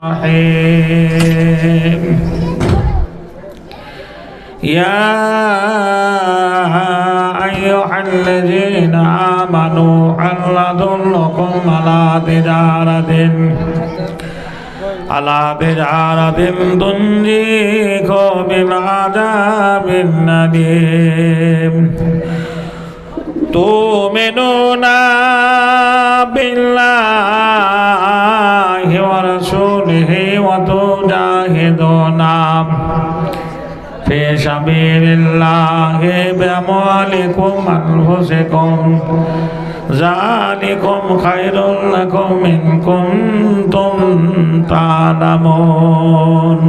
يا أيها الذين آمنوا هل أدلكم على تجارة تنجيكم من عذاب أليم تؤمنون بالله ورسوله وتجاهدون في سبيل الله بأموالكم وأنفسكم ذلكم خير لكم إن كنتم تعلمون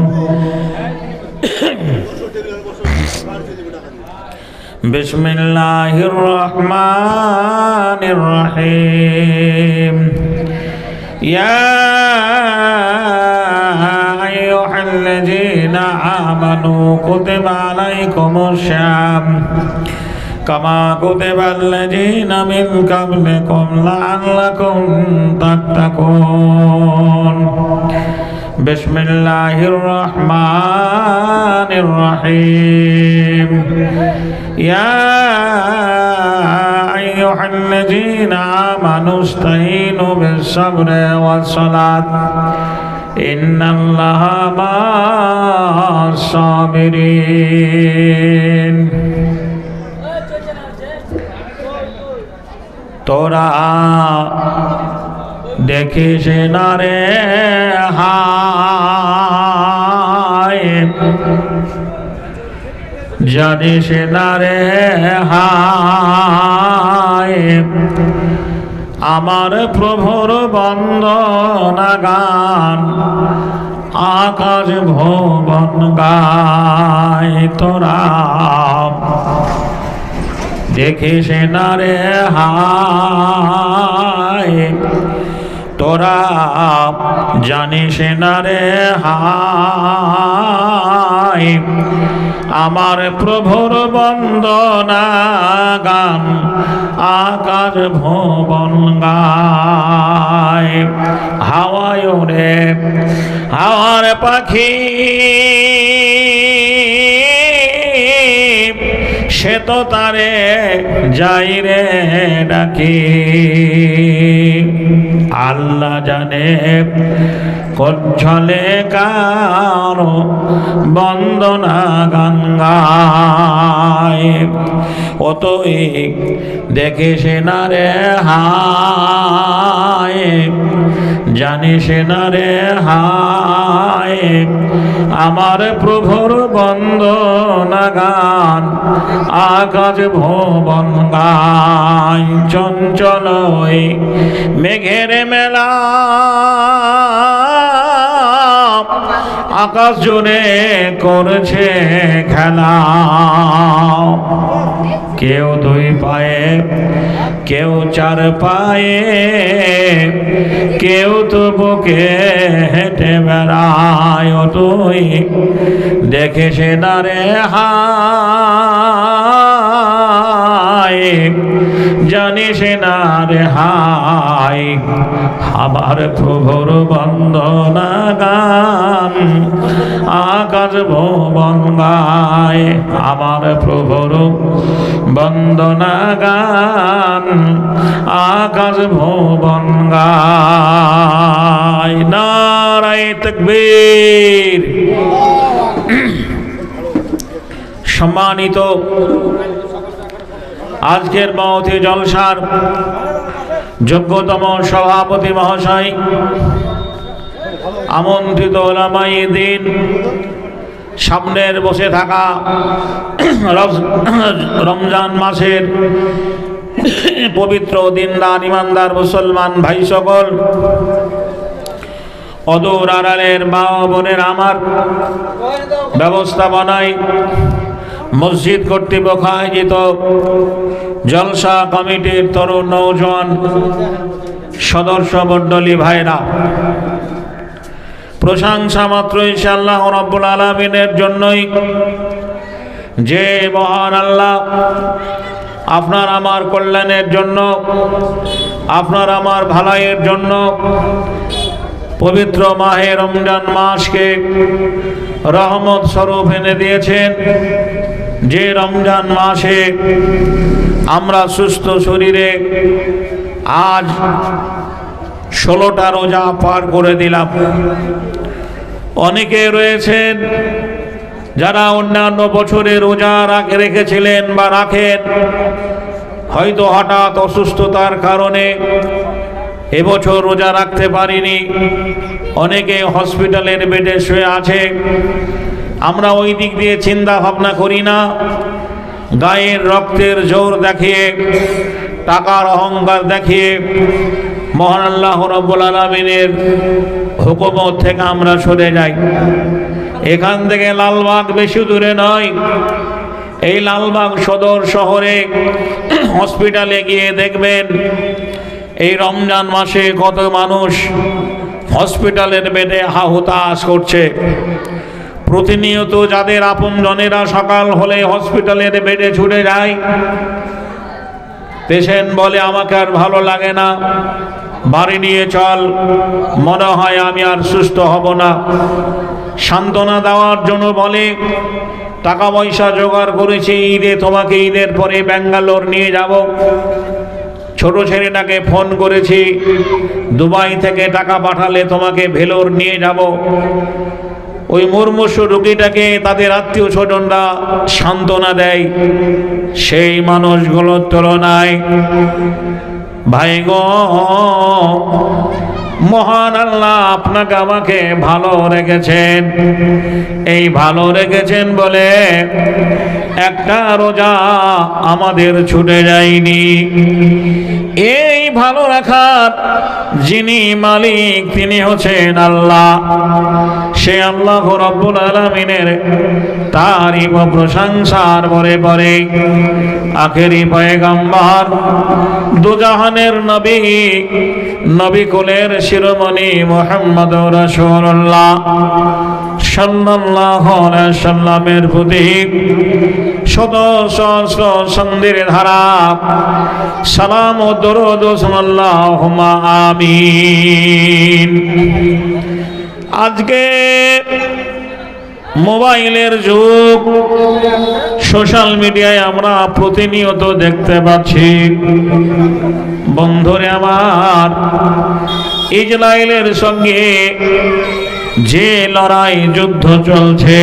بسم الله الرحمن الرحيم يا أيها الذين آمنوا كتب عليكم الصيام كما كتب الذين من قبلكم لعلكم تتقون بسم الله الرحمن الرحيم يا أيها الذين آمنوا استعينوا بالصبر والصلاة إن الله مع الصابرين তোরা দেখিস না রে হায় জানিস না রে হায় আমার প্রভুর বন্দনা গান আকাশ ভুবন গায় তোরা দেখিস না রে হায় তোরা জানিস না রে হায় আমার প্রভুর বন্দনা গান আকাশ ভুবন গায় হাওয়ায় রে হাওয়ার পাখি সে তো তারে যাই রে ডাকি আল্লাহ জানে কচ্ছলে কারো বন্দনা গান গায় অতই দেখিস না রে হায় জানিস না রে হায় আমার প্রভুর বন্দনা গান আকাশ ভুবন গায় চঞ্চল মেঘের মেলা আকাশ জুড়ে করছে খেলা কেউ দুই পায়ে কেউ চার পায়ে কেউ তো বুকে হেঁটে বেড়ায় তুই দেখিস না রে হায় জানিস না রে হায় আমার প্রভুর বন্দনা গান আকাশ ভুবন গায় আমার প্রভুর বন্দনা গান আকাশ ভুবন গায় নারায়ে তাকবীর। সম্মানিত আজকের মহতি জলসার যোগ্যতম সভাপতি মহাশয়, আমন্ত্রিত ওলামায়ে দ্বীন, সামনের বসে থাকা রমজান মাসের পবিত্র দিনদার ইমানদার মুসলমান ভাই সকল, অদূর আড়ালের মা ও বোনের আমার, ব্যবস্থাপনায় মসজিদ কর্তৃপক্ষ আয়োজিত জলসা কমিটির তরুণ নৌজওয়ান সদস্য মণ্ডলী ভাইরা, প্রশংসা মাত্র ইনশাআল্লাহ রাব্বুল আলামিনের জন্যই, যে মহান আল্লাহ আপনার আমার কল্যাণের জন্য, আপনার আমার ভালাইয়ের জন্য পবিত্র মাহে রমজান মাসকে রহমত স্বরূপ এনে দিয়েছেন। যে রমজান মাসে আমরা সুস্থ শরীরে আজ 16টা রোজা পার করে দিলাম। অনেকে রয়েছেন যারা অন্যান্য বছরে রোজা রেখেছিলেন বা রাখেন, হয়তো হঠাৎ অসুস্থতার কারণে এবছর রোজা রাখতে পারিনি। অনেকে হসপিটালের বেডে শুয়ে আছে। আমরা ওই দিক দিয়ে চিন্তা ভাবনা করি না। গায়ের রক্তের জোর দেখিয়ে, টাকার অহংকার দেখিয়ে মহান আল্লাহ রাব্বুল আলামিনের হুকুমত থেকে আমরা সরে যাই। এখান থেকে লালবাগ বেশি দূরে নয়। এই লালবাগ সদর শহরে হসপিটালে গিয়ে দেখবেন এই রমজান মাসে কত মানুষ হসপিটালের বেডে হাহুতাশ করছে। প্রতিনিয়ত যাদের আপনজনেরা সকাল হলে হসপিটালের বেডে ছুটে যায়, পেশেন্ট বলে আমাকে আর ভালো লাগে না, বাড়ি নিয়ে চল, মনে হয় আমি আর সুস্থ হব না। সান্ত্বনা দেওয়ার জন্য বলে টাকা পয়সা জোগাড় করেছি, ঈদে তোমাকে ঈদের পরে ব্যাঙ্গালোর নিয়ে যাব। ছোট ছেলেটাকে ফোন করেছি, দুবাই থেকে টাকা পাঠালে তোমাকে ভেলোর নিয়ে যাব। ওই মুমূর্ষু রোগীটাকে তাদের আত্মীয় স্বজনরা সান্ত্বনা দেয়। সেই মানুষগুলোর তুলনায় ভাই গো, মহান আল্লাহ আপনাকে আমাকে ভালো রেখেছেন। এই ভালো রেখেছেন বলে একটা রোজা আমাদের ছুটে যায়নি। এই ভালো রাখার যিনি মালিক তিনি হচ্ছেন আল্লাহ। সে আল্লাহ রাব্বুল আলামিনের তারিফ ও প্রশংসার পরে পরে আখেরি পয়গম্বর দুজাহানের নবী, নবী কুলের শিরোমণি মুহাম্মদুর রাসূলুল্লাহ সাল্লাল্লাহু আলাইহি সাল্লামের প্রতি শত সহস্র সন্ধির ধারা সালাম ও দরুদ আল্লাহুম্মা আমিন। আজকে মোবাইলের যুগ, সোশ্যাল মিডিয়ায় আমরা প্রতিনিয়ত দেখতে পাচ্ছি বন্ধুরে আমার, ইসরায়েলের সঙ্গে যে লড়াই যুদ্ধ চলছে,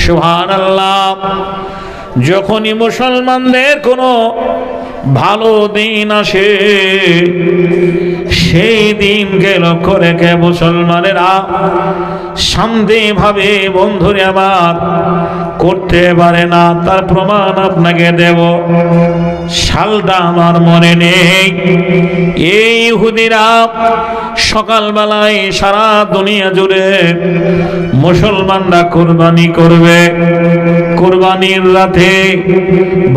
সুবহানাল্লাহ। যখনই মুসলমানদের কোনো ভালো দিন আসে, সেই দিনকে লক্ষ্য রেখে মুসলমানেরা শান্তিভাবে বন্ধুরে আমার করতে পারে না। তার প্রমাণ আপনাকে দেব। সালটা আমার মনে নেই। এই ইহুদিরা সকালবেলায় সারা দুনিয়া জুড়ে মুসলমানরা কুরবানি করবে। কুরবানির রাতে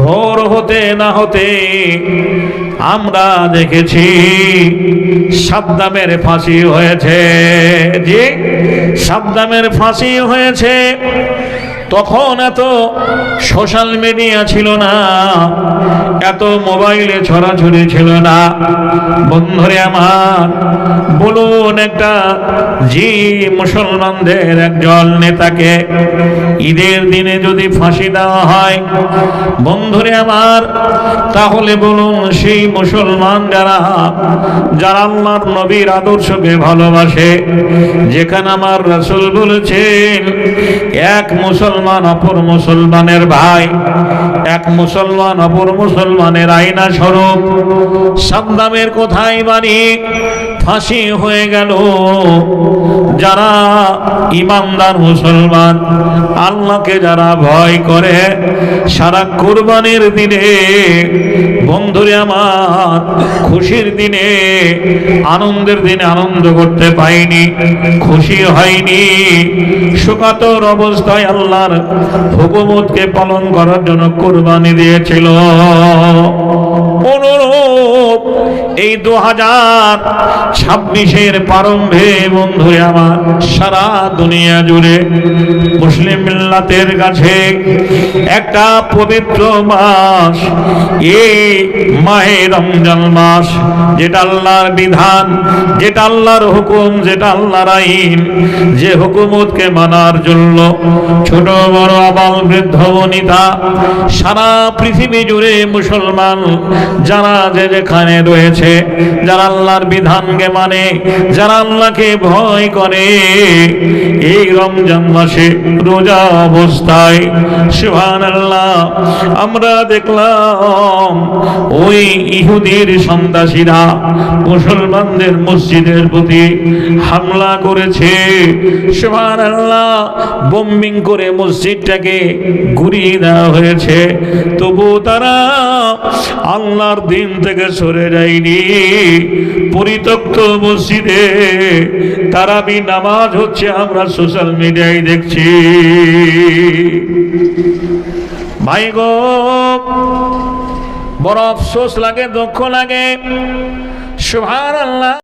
ভোর হতে না হতে আমরা দেখেছি সাদ্দামের ফাঁসি হয়েছে। জি, সাদ্দামের ফাঁসি হয়েছে। তখন এত সোশ্যাল মিডিয়া ছিল না, এত মোবাইলে ছড়াছড়ি ছিল না। বন্ধুরে আমার বলুন, একটা জি মুসলমানদের একজন নেতাকে ঈদের দিনে যদি ফাঁসি দেওয়া হয়, বন্ধুরে আমার, তাহলে বলুন সেই মুসলমান যারা আল্লাহর নবীর আদর্শকে ভালোবাসে, যেখানে আমার রাসূল বলেছেন এক মুসলমান অপর মুসলমানের ভাই, এক মুসলমান অপর মুসলমানের আয়না স্বরূপ, সাদ্দামের কোথায় বাড়ি, ফাঁসি হয়ে গেল। যারা ইমানদার মুসলমান, আল্লাহকে যারা ভয় করে, সারা কুরবানির দিনে বন্ধুরে আমার খুশির দিনে, আনন্দের দিনে আনন্দ করতে পাইনি, খুশি হয়নি, শোকাতুর অবস্থায় আল্লাহর হুকুমতকে পালন করার জন্য কুরবানি দিয়েছিল। অনুরূপ এই 2026-এর প্রারম্ভে বন্ধু আমার সারা দুনিয়া জুড়ে মুসলিম মিল্লাতের কাছে একটা পবিত্র মাস, এই মাহে রমজান মাস, যেটা আল্লাহর বিধান, যেটা আল্লাহর হুকুম, যেটা আল্লাহর আইন, যে হুকুমতকে মানার জন্য ছোট বড় আবাল বৃদ্ধ বনিতা সারা পৃথিবী জুড়ে মুসলমান যারা যে যেখানে রয়েছে, যারা আল্লাহর বিধানকে মানে, যারা আল্লাহকে ভয় করে, এই রমজান মাসে রোজা অবস্থায় সুবহানাল্লাহ আমরা দেখলাম ওই ইহুদির সন্ত্রাসীরা মুসলমানদের মসজিদের প্রতি হামলা করেছে। সুবহানাল্লাহ বোম্বিং করে মসজিদটাকে ঘুরিয়ে দেওয়া হয়েছে, তবু তারা আল্লাহর দিন থেকে সরে যায়নি। পরিত্যক্ত মসজিদে তারাবি নামাজ হচ্ছে, আমরা সোশ্যাল মিডিয়ায় দেখছি। ভাই গো, বড় আফসোস লাগে, দুঃখ লাগে। সুবহানাল্লাহ।